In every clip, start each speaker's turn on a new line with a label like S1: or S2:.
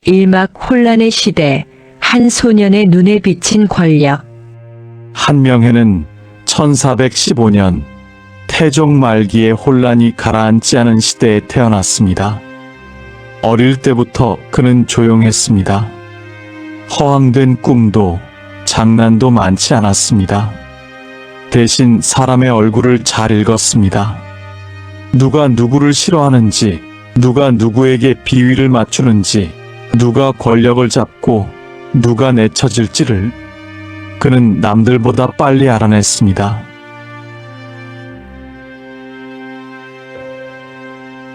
S1: 일막 혼란의 시대, 한 소년의 눈에 비친 권력.
S2: 한명회는 1415년 태종 말기에 혼란이 가라앉지 않은 시대에 태어났습니다. 어릴 때부터 그는 조용했습니다. 허황된 꿈도 장난도 많지 않았습니다. 대신 사람의 얼굴을 잘 읽었습니다. 누가 누구를 싫어하는지, 누가 누구에게 비위를 맞추는지, 누가 권력을 잡고 누가 내쳐질지를 그는 남들보다 빨리 알아냈습니다.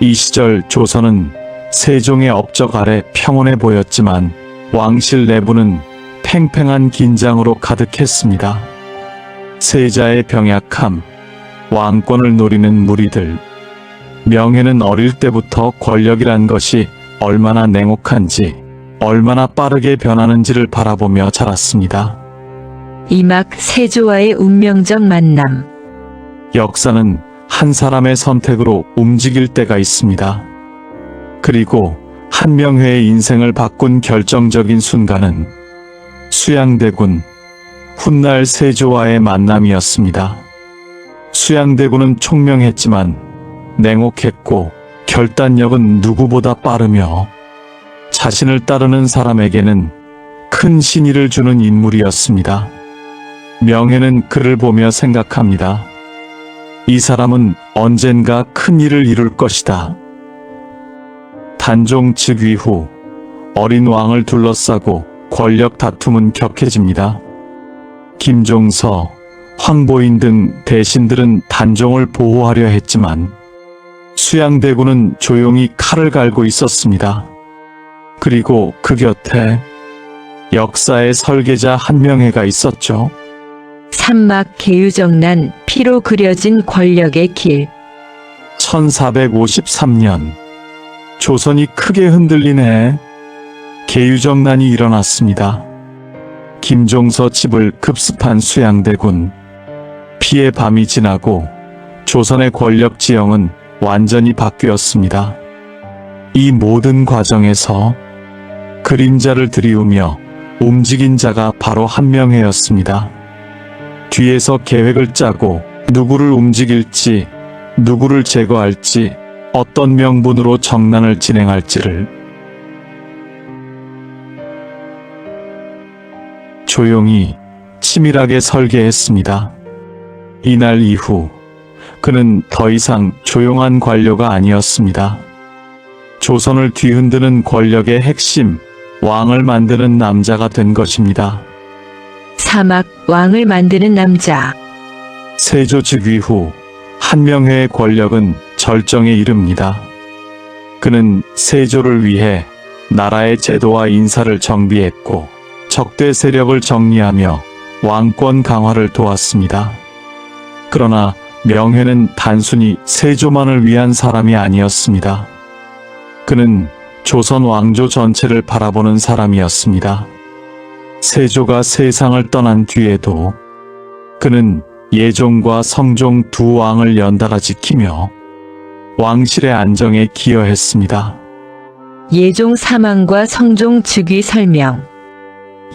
S2: 이 시절 조선은 세종의 업적 아래 평온해 보였지만 왕실 내부는 팽팽한 긴장으로 가득했습니다. 세자의 병약함, 왕권을 노리는 무리들, 명예는 어릴 때부터 권력이란 것이 얼마나 냉혹한지, 얼마나 빠르게 변하는지를 바라보며 자랐습니다.
S1: 이막 세조와의 운명적 만남.
S2: 역사는 한 사람의 선택으로 움직일 때가 있습니다. 그리고 한명회의 인생을 바꾼 결정적인 순간은 수양대군, 훗날 세조와의 만남이었습니다. 수양대군은 총명했지만 냉혹했고 결단력은 누구보다 빠르며 자신을 따르는 사람에게는 큰 신의를 주는 인물이었습니다. 명예는 그를 보며 생각합니다. 이 사람은 언젠가 큰 일을 이룰 것이다. 단종 즉위 후 어린 왕을 둘러싸고 권력 다툼은 격해집니다. 김종서, 황보인 등 대신들은 단종을 보호하려 했지만 수양대군은 조용히 칼을 갈고 있었습니다. 그리고 그 곁에 역사의 설계자 한명회가 있었죠.
S1: 삼막 계유정난, 피로 그려진 권력의 길.
S2: 1453년 조선이 크게 흔들리네. 계유정난이 일어났습니다. 김종서 집을 급습한 수양대군. 피의 밤이 지나고 조선의 권력 지형은 완전히 바뀌었습니다. 이 모든 과정에서 그림자를 들이우며 움직인 자가 바로 한명회였습니다. 뒤에서 계획을 짜고 누구를 움직일지, 누구를 제거할지, 어떤 명분으로 정난을 진행할지를 조용히 치밀하게 설계했습니다. 이날 이후 그는 더 이상 조용한 관료가 아니었습니다. 조선을 뒤흔드는 권력의 핵심, 왕을 만드는 남자가 된 것입니다.
S1: 사막 왕을 만드는 남자.
S2: 세조 즉위 후 한명회의 권력은 절정에 이릅니다. 그는 세조를 위해 나라의 제도와 인사를 정비했고 적대 세력을 정리하며 왕권 강화를 도왔습니다. 그러나 명회는 단순히 세조만을 위한 사람이 아니었습니다. 그는 조선 왕조 전체를 바라보는 사람이었습니다. 세조가 세상을 떠난 뒤에도 그는 예종과 성종 두 왕을 연달아 지키며 왕실의 안정에 기여했습니다.
S1: 예종 사망과 성종 즉위 설명.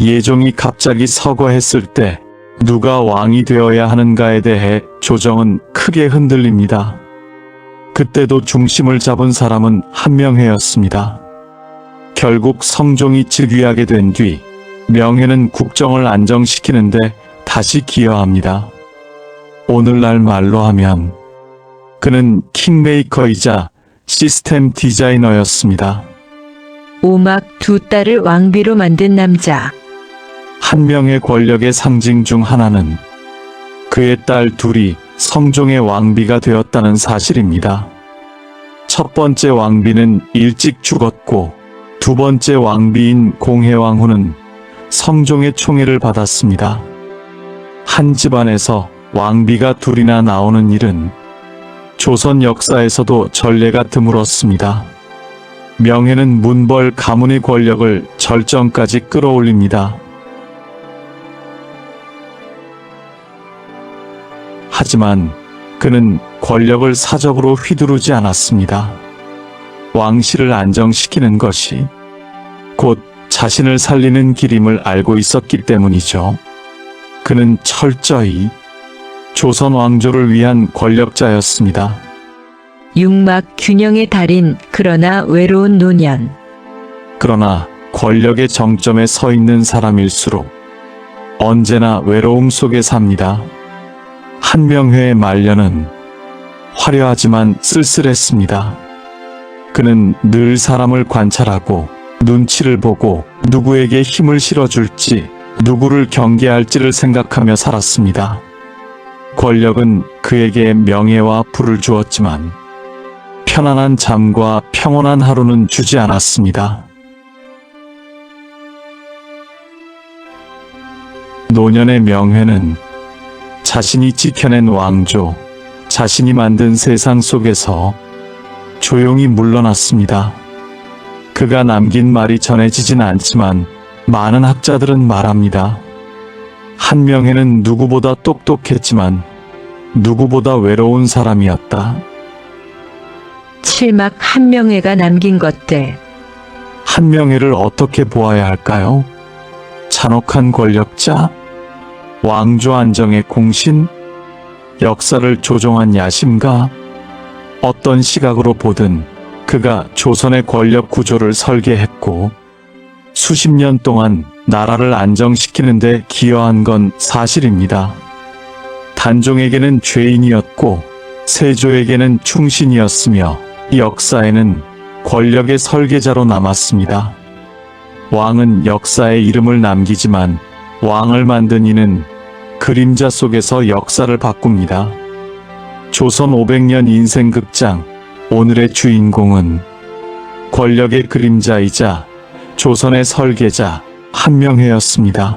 S2: 예종이 갑자기 서거했을 때 누가 왕이 되어야 하는가에 대해 조정은 크게 흔들립니다. 그때도 중심을 잡은 사람은 한명회였습니다. 결국 성종이 즉위하게 된 뒤 명회는 국정을 안정시키는데 다시 기여합니다. 오늘날 말로 하면 그는 킹메이커이자 시스템 디자이너였습니다.
S1: 오막 두 딸을 왕비로 만든 남자.
S2: 한명의 권력의 상징 중 하나는 그의 딸 둘이 성종의 왕비가 되었다는 사실입니다. 첫 번째 왕비는 일찍 죽었고 두 번째 왕비인 공혜왕후는 성종의 총애를 받았습니다. 한 집안에서 왕비가 둘이나 나오는 일은 조선 역사에서도 전례가 드물었습니다. 명예는 문벌 가문의 권력을 절정까지 끌어올립니다. 하지만 그는 권력을 사적으로 휘두르지 않았습니다. 왕실을 안정시키는 것이 곧 자신을 살리는 길임을 알고 있었기 때문이죠. 그는 철저히 조선 왕조를 위한 권력자였습니다.
S1: 육막 균형의 달인 그러나 외로운 노년.
S2: 그러나 권력의 정점에 서 있는 사람일수록 언제나 외로움 속에 삽니다. 한명회의 말년은 화려하지만 쓸쓸했습니다. 그는 늘 사람을 관찰하고 눈치를 보고 누구에게 힘을 실어줄지, 누구를 경계할지를 생각하며 살았습니다. 권력은 그에게 명예와 부를 주었지만 편안한 잠과 평온한 하루는 주지 않았습니다. 노년의 명회는 자신이 지켜낸 왕조, 자신이 만든 세상 속에서 조용히 물러났습니다. 그가 남긴 말이 전해지진 않지만 많은 학자들은 말합니다. 한명회는 누구보다 똑똑했지만 누구보다 외로운 사람이었다.
S1: 칠막 한명회가 남긴 것들.
S2: 한명회를 어떻게 보아야 할까요? 잔혹한 권력자? 왕조 안정의 공신? 역사를 조종한 야심가? 어떤 시각으로 보든 그가 조선의 권력 구조를 설계했고 수십 년 동안 나라를 안정시키는 데 기여한 건 사실입니다. 단종에게는 죄인이었고 세조에게는 충신이었으며 역사에는 권력의 설계자로 남았습니다. 왕은 역사에 이름을 남기지만 왕을 만든 이는 그림자 속에서 역사를 바꿉니다. 조선 500년 인생극장, 오늘의 주인공은 권력의 그림자이자 조선의 설계자 한명회였습니다.